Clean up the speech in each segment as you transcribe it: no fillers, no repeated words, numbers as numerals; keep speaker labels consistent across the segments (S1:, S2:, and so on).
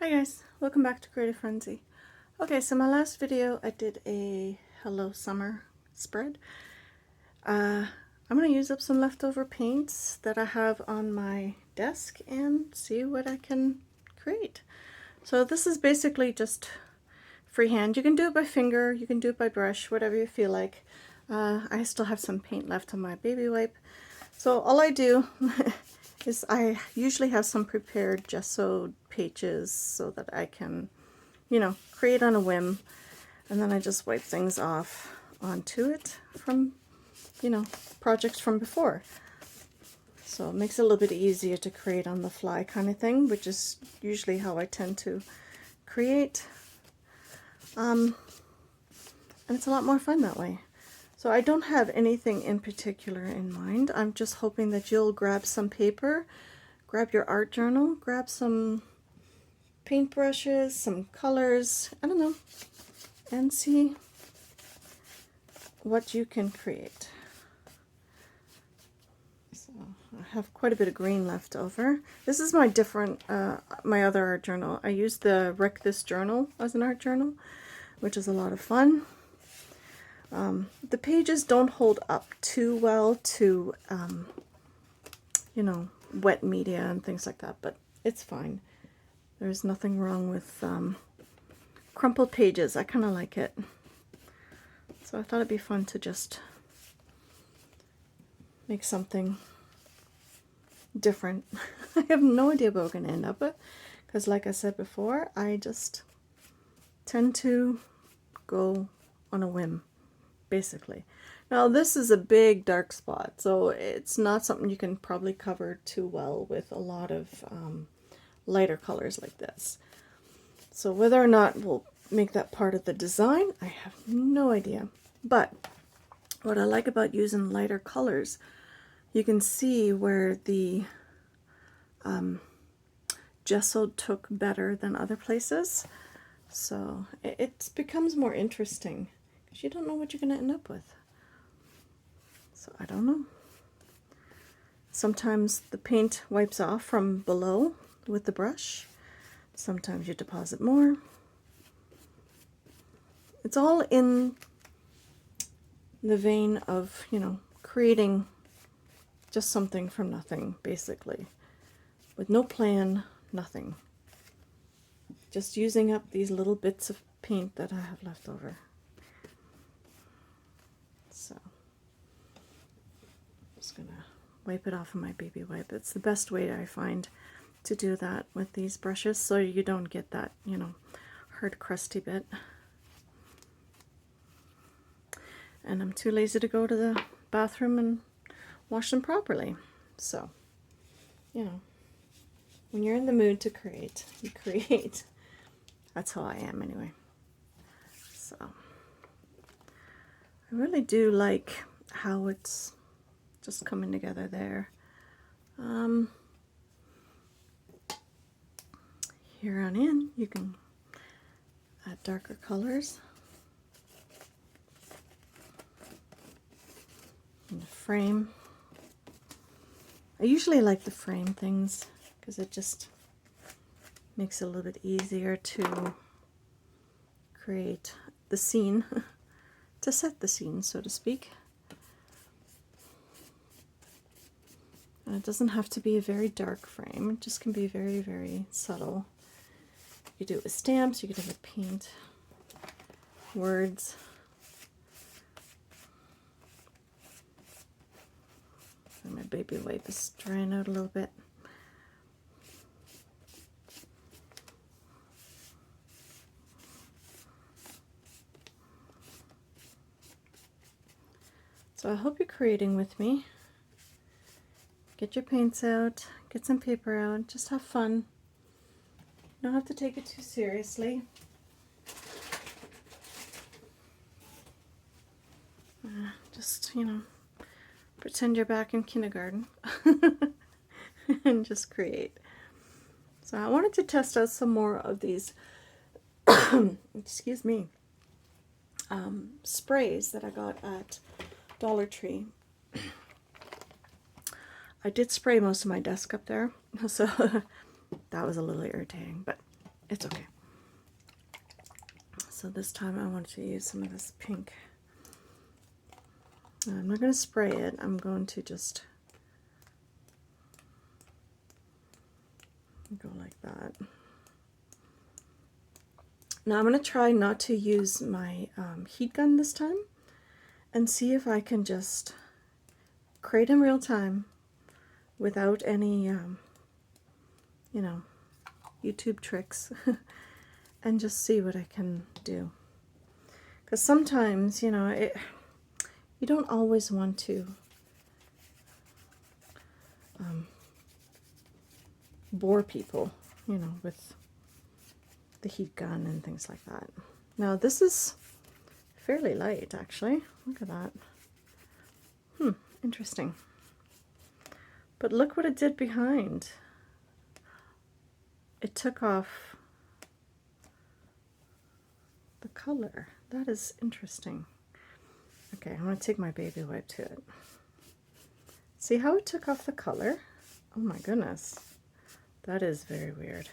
S1: Hi guys, welcome back to Creative Frenzy. Okay, so my last video I did a Hello Summer spread. I'm going to use up some leftover paints that I have on my desk and see what I can create. So this is basically just freehand. You can do it by finger, you can do it by brush, whatever you feel like. I still have some paint left on my baby wipe. So all I do is I usually have some prepared gessoed pages so that I can, create on a whim. And then I just wipe things off onto it from, projects from before. So it makes it a little bit easier to create on the fly kind of thing, which is usually how I tend to create. And it's a lot more fun that way. So I don't have anything in particular in mind. I'm just hoping that you'll grab some paper, grab your art journal, grab some paintbrushes, some colors, I don't know, and see what you can create. So I have quite a bit of green left over. This is my my other art journal. I use the Wreck This Journal as an art journal, which is a lot of fun. The pages don't hold up too well to, wet media and things like that, but it's fine. There's nothing wrong with crumpled pages. I kind of like it. So I thought it'd be fun to just make something different. I have no idea what we're going to end up with, because like I said before, I just tend to go on a whim, basically. Now this is a big dark spot, so it's not something you can probably cover too well with a lot of lighter colors like this. So whether or not we'll make that part of the design, I have no idea. But what I like about using lighter colors, you can see where the gesso took better than other places. So it becomes more interesting because you don't know what you're going to end up with. So I don't know. Sometimes the paint wipes off from below with the brush. Sometimes you deposit more. It's all in the vein of, creating just something from nothing, basically. With no plan, nothing. Just using up these little bits of paint that I have left over. So I'm just gonna wipe it off of my baby wipe. It's the best way I find to do that with these brushes, so you don't get that, hard crusty bit. And I'm too lazy to go to the bathroom and wash them properly. So, when you're in the mood to create, you create. That's how I am anyway. So, I really do like how it's just coming together there. Here on in, you can add darker colors. In the frame. I usually like to frame things because it just makes it a little bit easier to create the scene, to set the scene, so to speak. And it doesn't have to be a very dark frame, it just can be very, very subtle. You do it with stamps, you can do it with paint, words. And my baby wipe is drying out a little bit. So I hope you're creating with me. Get your paints out, get some paper out, just have fun. You don't have to take it too seriously. Just, pretend you're back in kindergarten and just create. So I wanted to test out some more of these, excuse me, sprays that I got at Dollar Tree. I did spray most of my desk up there, so that was a little irritating, but It's okay. So this time I want to use some of this pink. I'm not going to spray it. I'm going to just go like that. Now I'm going to try not to use my heat gun this time and see if I can just create in real time without any, you know, YouTube tricks and just see what I can do. Because sometimes, you know, you don't always want to bore people, you know, with the heat gun and things like that. Now this is fairly light, actually. Look at that. Interesting. But look what it did behind. It took off the color. That is interesting. Okay, I'm going to take my baby wipe to it. See how it took off the color? Oh my goodness. That is very weird.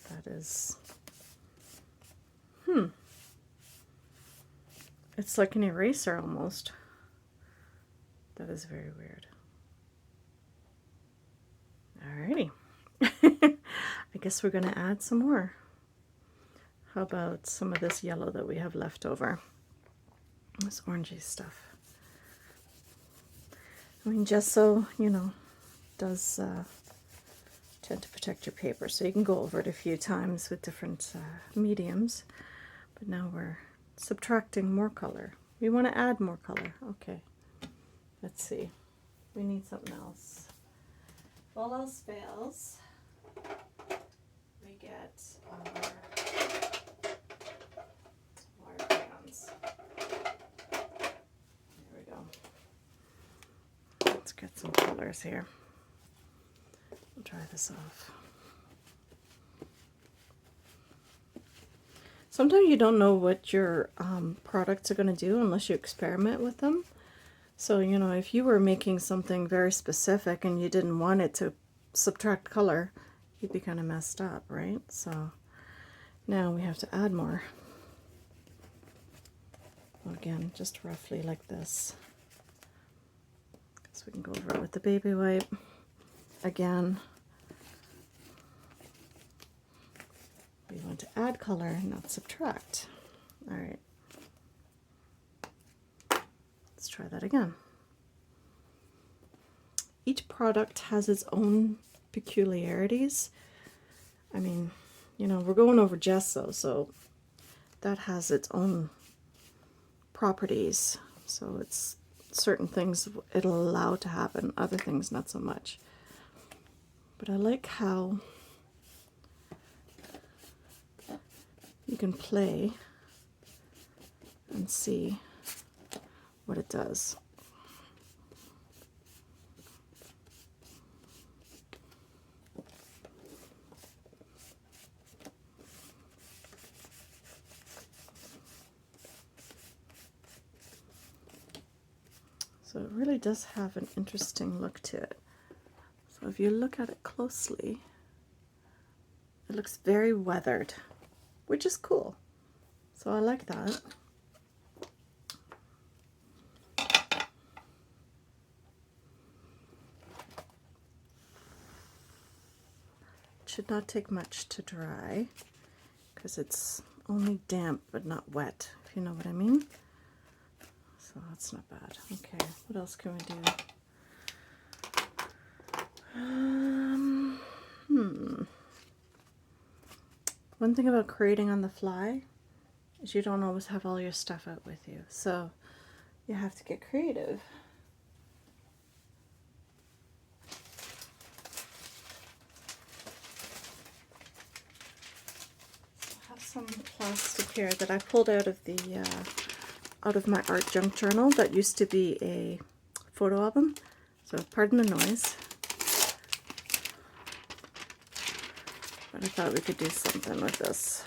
S1: That is... It's like an eraser almost. That is very weird. Alrighty. I guess we're going to add some more. How about some of this yellow that we have left over? This orangey stuff. I mean, gesso, you know, does tend to protect your paper, so you can go over it a few times with different mediums. But now we're subtracting more color. We want to add more color. Okay, let's see. We need something else. If all else fails, we get our water crayons. There we go. Let's get some colors here. We'll try this off. Sometimes you don't know what your products are going to do unless you experiment with them. So, you know, if you were making something very specific and you didn't want it to subtract color, you'd be kind of messed up, right? So now we have to add more. Again, just roughly like this. So we can go over it with the baby wipe. Again, we want to add color, not subtract. All right. Let's try that again. Each product has its own peculiarities. I mean, you know, we're going over gesso, so that has its own properties. So it's certain things it'll allow to happen, other things not so much. But I like how you can play and see what it does. So it really does have an interesting look to it. So if you look at it closely, it looks very weathered, which is cool. So I like that. Should not take much to dry because it's only damp but not wet, if you know what I mean. So that's not bad. Okay, what else can we do? One thing about creating on the fly is you don't always have all your stuff out with you, so you have to get creative. I have some plastic here that I pulled out of my art junk journal that used to be a photo album. So pardon the noise. But I thought we could do something with this.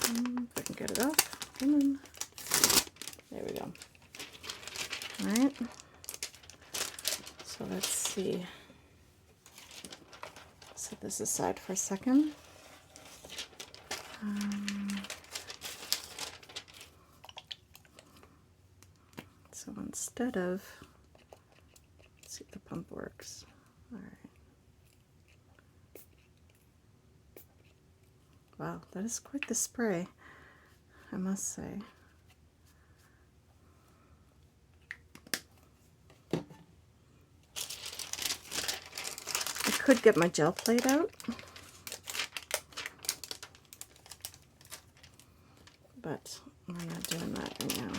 S1: If I can get it off. Come on. There we go. Alright. So let's see. set this aside for a second. So instead of, let's see if the pump works. All right. Wow, that is quite the spray, I must say. I could get my gel plate out, but we're not doing that right now.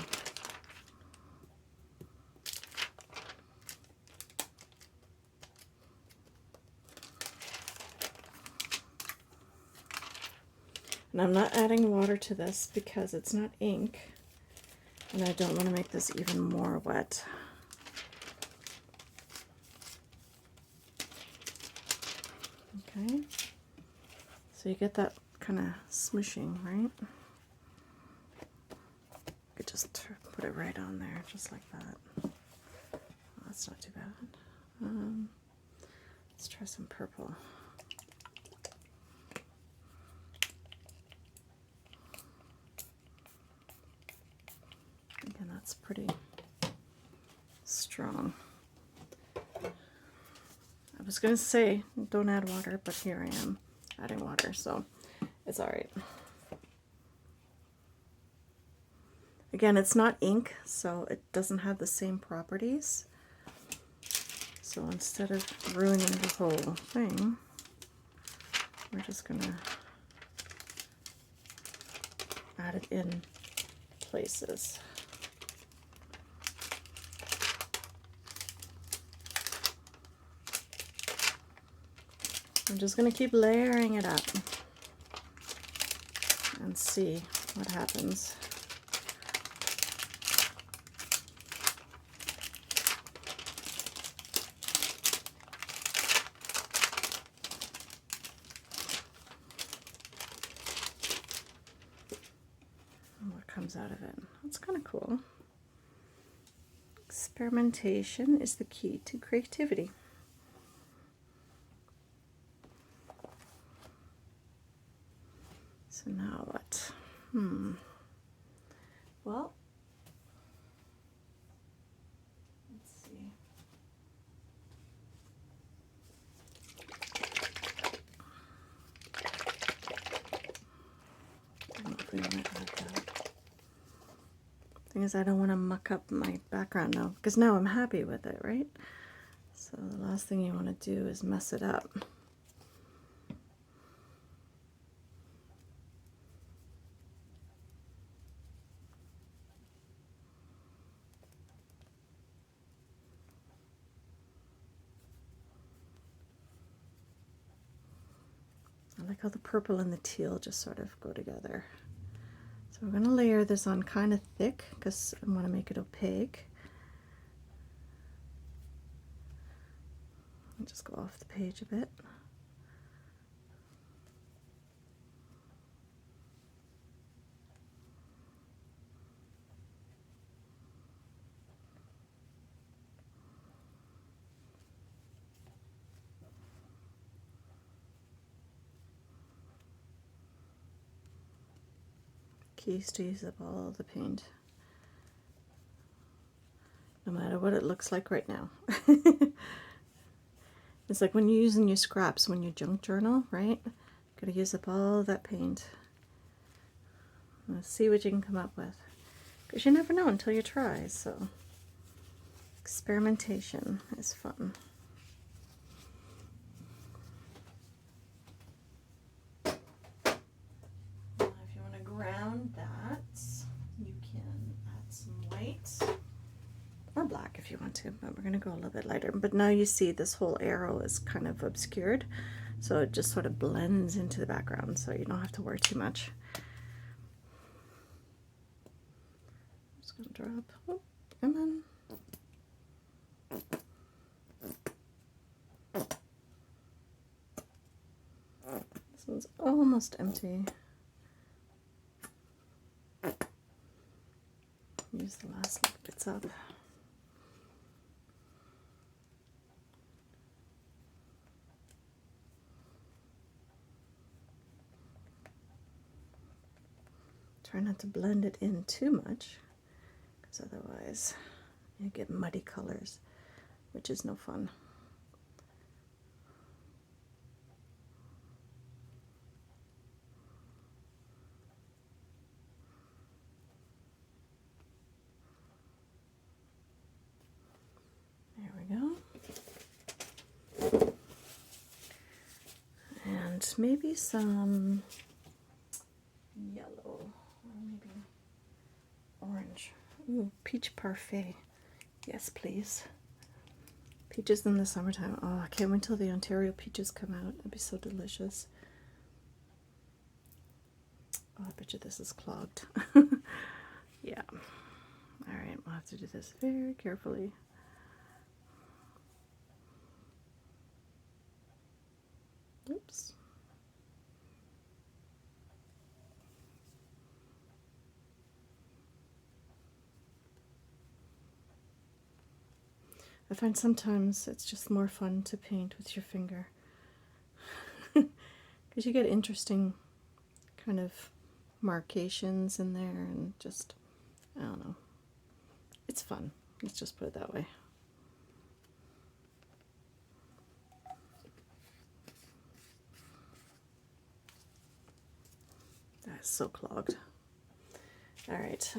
S1: And I'm not adding water to this because it's not ink, and I don't want to make this even more wet. Okay, so you get that kind of smooshing, right? You could just put it right on there, just like that. Oh, that's not too bad. Let's try some purple. Again, that's pretty strong. I was going to say don't add water, but here I am adding water, so it's all right. Again, it's not ink, so it doesn't have the same properties. So instead of ruining the whole thing, we're just going to add it in places. I'm just going to keep layering it up and see what happens. And what comes out of it. That's kind of cool. Experimentation is the key to creativity. So now what? Well, let's see. I don't know if we want to add that. Thing is, I don't want to muck up my background now, because now I'm happy with it, right? So the last thing you want to do is mess it up. I like how the purple and the teal just sort of go together. So we're going to layer this on kind of thick because I want to make it opaque. I'll just go off the page a bit. Keys to use up all the paint, no matter what it looks like right now. It's like when you're using your scraps when you junk journal, right? Gotta use up all that paint. Let's see what you can come up with, because you never know until you try. So experimentation is fun. Or black if you want to, but we're going to go a little bit lighter. But now you see this whole arrow is kind of obscured, so it just sort of blends into the background, so you don't have to worry too much. I'm just going to drop, oh, come on. This one's almost empty. Use the last bits up. Try not to blend it in too much, because otherwise you get muddy colors, which is no fun. There we go. And maybe some yellow, or maybe orange. Ooh, peach parfait. Yes, please. Peaches in the summertime. Oh, I can't wait till the Ontario peaches come out. It'd be so delicious. Oh, I bet you this is clogged. Yeah. Alright, we'll have to do this very carefully. Oops. I find sometimes it's just more fun to paint with your finger. Because you get interesting kind of markations in there and just, I don't know. It's fun. Let's just put it that way. That's so clogged. Alright,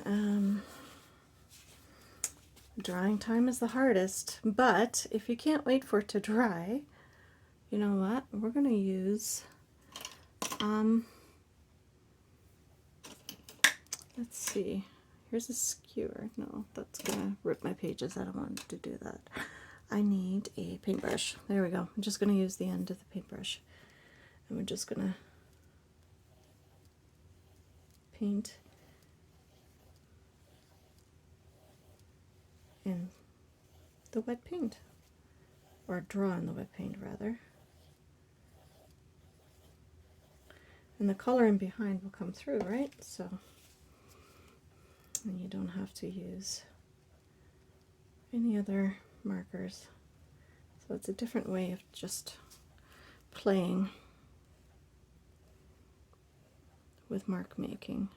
S1: drying time is the hardest, but if you can't wait for it to dry, you know what? We're going to use, let's see, here's a skewer. No, that's going to rip my pages. I don't want to do that. I need a paintbrush. There we go. I'm just going to use the end of the paintbrush, and we're just going to paint in the wet paint, or draw in the wet paint rather, and the coloring behind will come through, right? So, and you don't have to use any other markers. So it's a different way of just playing with mark making.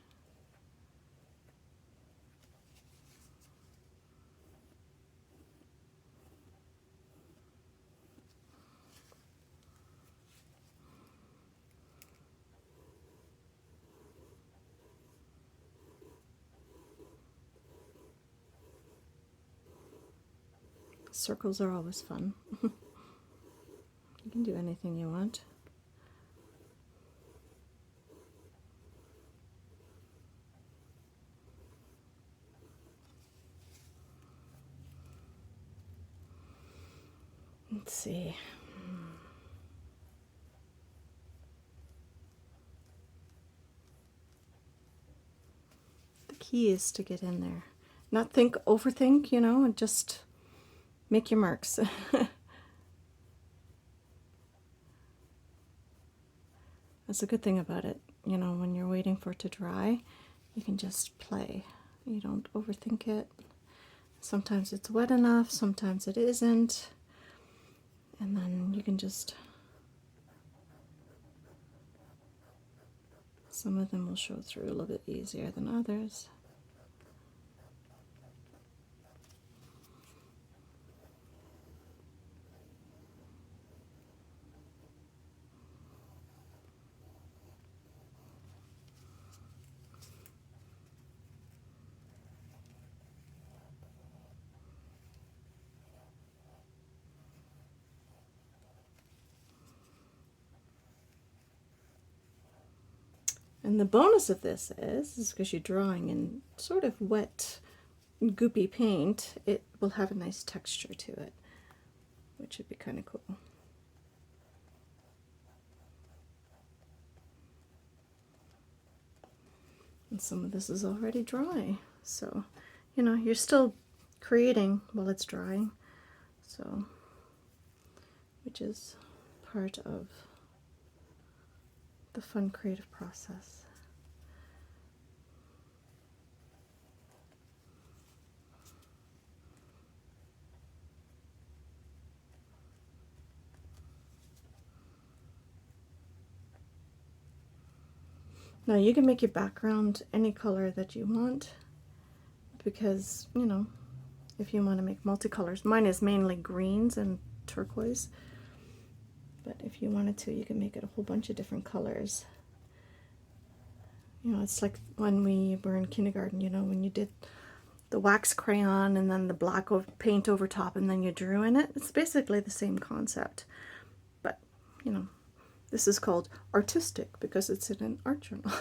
S1: Circles are always fun. You can do anything you want. Let's see. The key is to get in there. Not overthink, you know, and just make your marks. That's a good thing about it. You know, when you're waiting for it to dry, you can just play. You don't overthink it. Sometimes it's wet enough, sometimes it isn't. And then you can just, some of them will show through a little bit easier than others. And the bonus of this is because you're drawing in sort of wet, goopy paint, it will have a nice texture to it, which would be kind of cool. And some of this is already dry, so, you know, you're still creating while it's drying, so, which is part of the fun creative process. Now you can make your background any color that you want, because, you know, if you want to make multicolors. Mine is mainly greens and turquoise, but if you wanted to, you can make it a whole bunch of different colors. You know, it's like when we were in kindergarten, you know, when you did the wax crayon and then the black paint over top and then you drew in it. It's basically the same concept, but, you know, this is called artistic because it's in an art journal.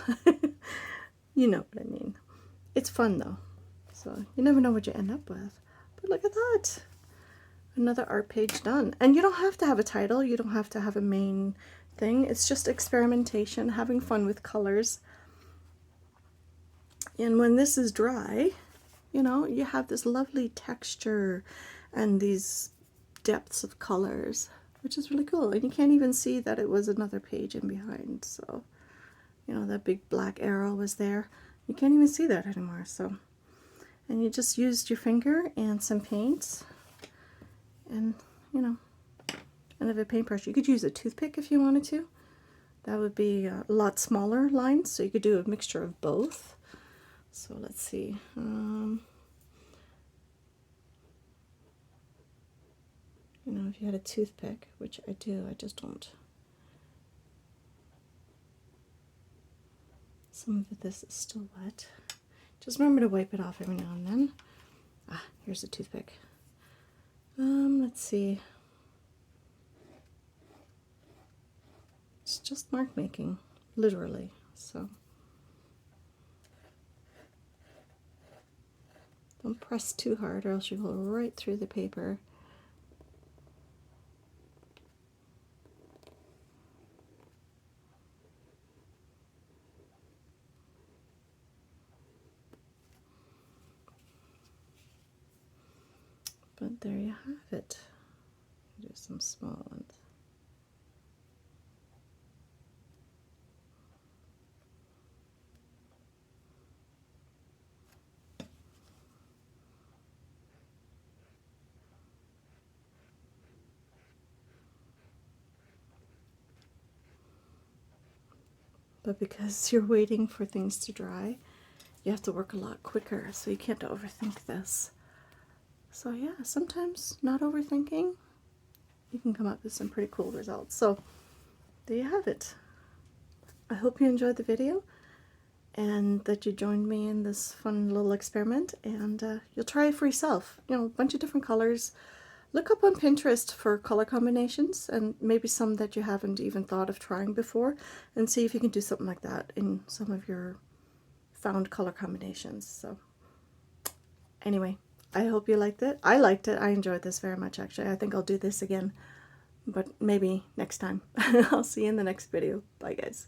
S1: You know what I mean. It's fun though, so you never know what you end up with. But look at that, another art page done. And you don't have to have a title, you don't have to have a main thing. It's just experimentation, having fun with colors. And when this is dry, you know, you have this lovely texture and these depths of colors, which is really cool. And you can't even see that it was another page in behind. So, you know, that big black arrow was there. You can't even see that anymore. So, and you just used your finger and some paints and, you know, and a paintbrush. You could use a toothpick if you wanted to. That would be a lot smaller lines, so you could do a mixture of both. So let's see. You know, if you had a toothpick, which I do, I just don't. Some of this is still wet. Just remember to wipe it off every now and then. Ah, here's a toothpick. Let's see. It's just mark making, literally, so. Don't press too hard or else you go right through the paper. But there you have it. Do some small ones. But because you're waiting for things to dry, you have to work a lot quicker, so you can't overthink this. So yeah, sometimes not overthinking, you can come up with some pretty cool results. So there you have it. I hope you enjoyed the video and that you joined me in this fun little experiment, and you'll try it for yourself. You know, a bunch of different colors. Look up on Pinterest for color combinations and maybe some that you haven't even thought of trying before, and see if you can do something like that in some of your found color combinations. So anyway, I hope you liked it. I liked it. I enjoyed this very much, actually. I think I'll do this again, but maybe next time. I'll see you in the next video. Bye, guys.